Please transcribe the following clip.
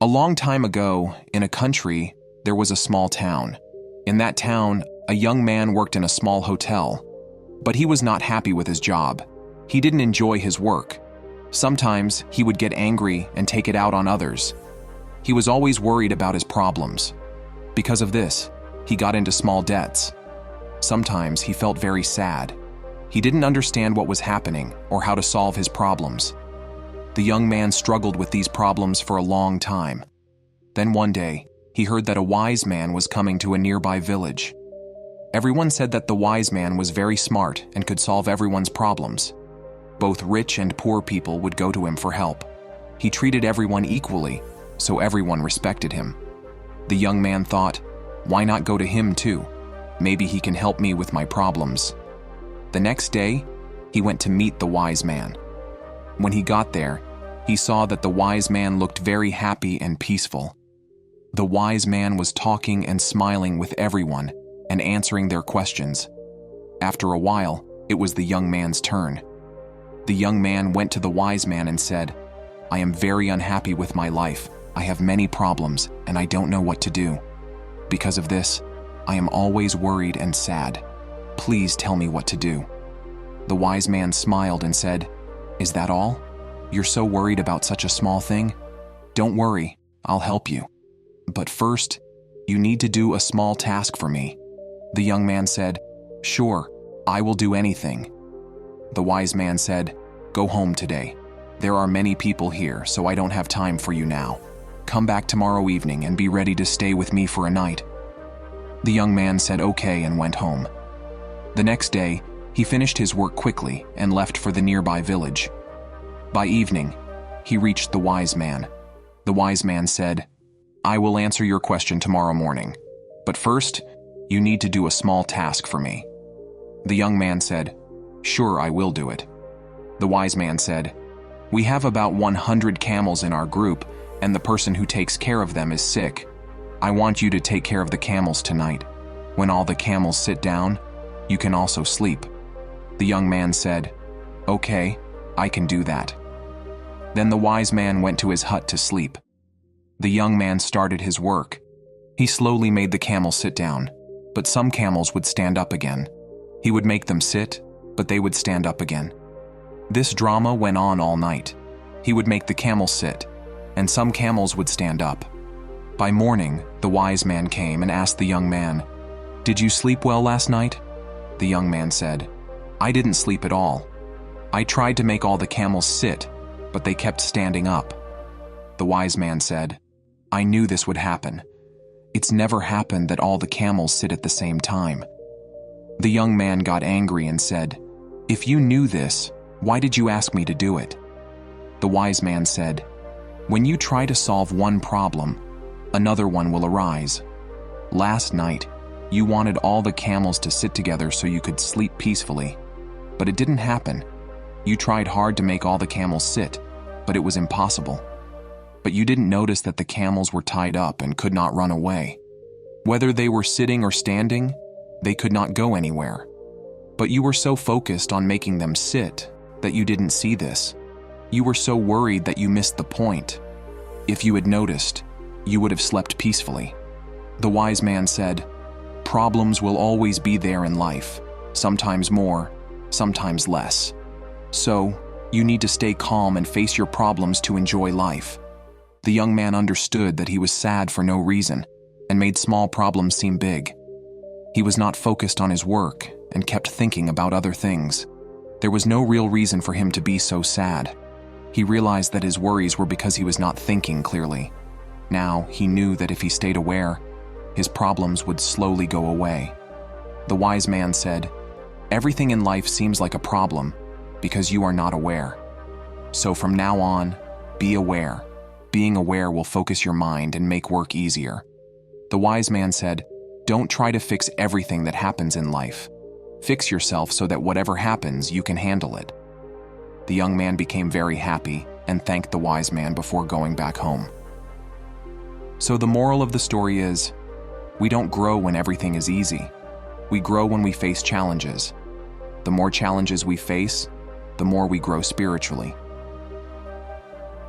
A long time ago, in a country, there was a small town. In that town, a young man worked in a small hotel. But he was not happy with his job. He didn't enjoy his work. Sometimes he would get angry and take it out on others. He was always worried about his problems. Because of this, he got into small debts. Sometimes he felt very sad. He didn't understand what was happening or how to solve his problems. The young man struggled with these problems for a long time. Then one day, he heard that a wise man was coming to a nearby village. Everyone said that the wise man was very smart and could solve everyone's problems. Both rich and poor people would go to him for help. He treated everyone equally, so everyone respected him. The young man thought, why not go to him too? Maybe he can help me with my problems. The next day, he went to meet the wise man. When he got there, he saw that the wise man looked very happy and peaceful. The wise man was talking and smiling with everyone and answering their questions. After a while, it was the young man's turn. The young man went to the wise man and said, I am very unhappy with my life. I have many problems and I don't know what to do. Because of this, I am always worried and sad. Please tell me what to do. The wise man smiled and said, Is that all? You're so worried about such a small thing? Don't worry, I'll help you. But first, you need to do a small task for me. The young man said, Sure, I will do anything. The wise man said, Go home today. There are many people here, so I don't have time for you now. Come back tomorrow evening and be ready to stay with me for a night. The young man said okay and went home. The next day, he finished his work quickly and left for the nearby village. By evening, he reached the wise man. The wise man said, I will answer your question tomorrow morning, but first, you need to do a small task for me. The young man said, Sure, I will do it. The wise man said, We have about 100 camels in our group, and the person who takes care of them is sick. I want you to take care of the camels tonight. When all the camels sit down, you can also sleep. The young man said, Okay, I can do that. Then the wise man went to his hut to sleep. The young man started his work. He slowly made the camels sit down, but some camels would stand up again. He would make them sit, but they would stand up again. This drama went on all night. He would make the camels sit, and some camels would stand up. By morning, the wise man came and asked the young man, Did you sleep well last night? The young man said, I didn't sleep at all. I tried to make all the camels sit, but they kept standing up. The wise man said, I knew this would happen. It's never happened that all the camels sit at the same time. The young man got angry and said, If you knew this, why did you ask me to do it? The wise man said, When you try to solve one problem, another one will arise. Last night, you wanted all the camels to sit together so you could sleep peacefully. But it didn't happen. You tried hard to make all the camels sit, but it was impossible. But you didn't notice that the camels were tied up and could not run away. Whether they were sitting or standing, they could not go anywhere. But you were so focused on making them sit that you didn't see this. You were so worried that you missed the point. If you had noticed, you would have slept peacefully. The wise man said, Problems will always be there in life, sometimes more, sometimes less. So, you need to stay calm and face your problems to enjoy life. The young man understood that he was sad for no reason and made small problems seem big. He was not focused on his work and kept thinking about other things. There was no real reason for him to be so sad. He realized that his worries were because he was not thinking clearly. Now, he knew that if he stayed aware, his problems would slowly go away. The wise man said, Everything in life seems like a problem because you are not aware. So from now on, be aware. Being aware will focus your mind and make work easier. The wise man said, Don't try to fix everything that happens in life. Fix yourself so that whatever happens, you can handle it. The young man became very happy and thanked the wise man before going back home. So the moral of the story is, we don't grow when everything is easy. We grow when we face challenges. The more challenges we face, the more we grow spiritually.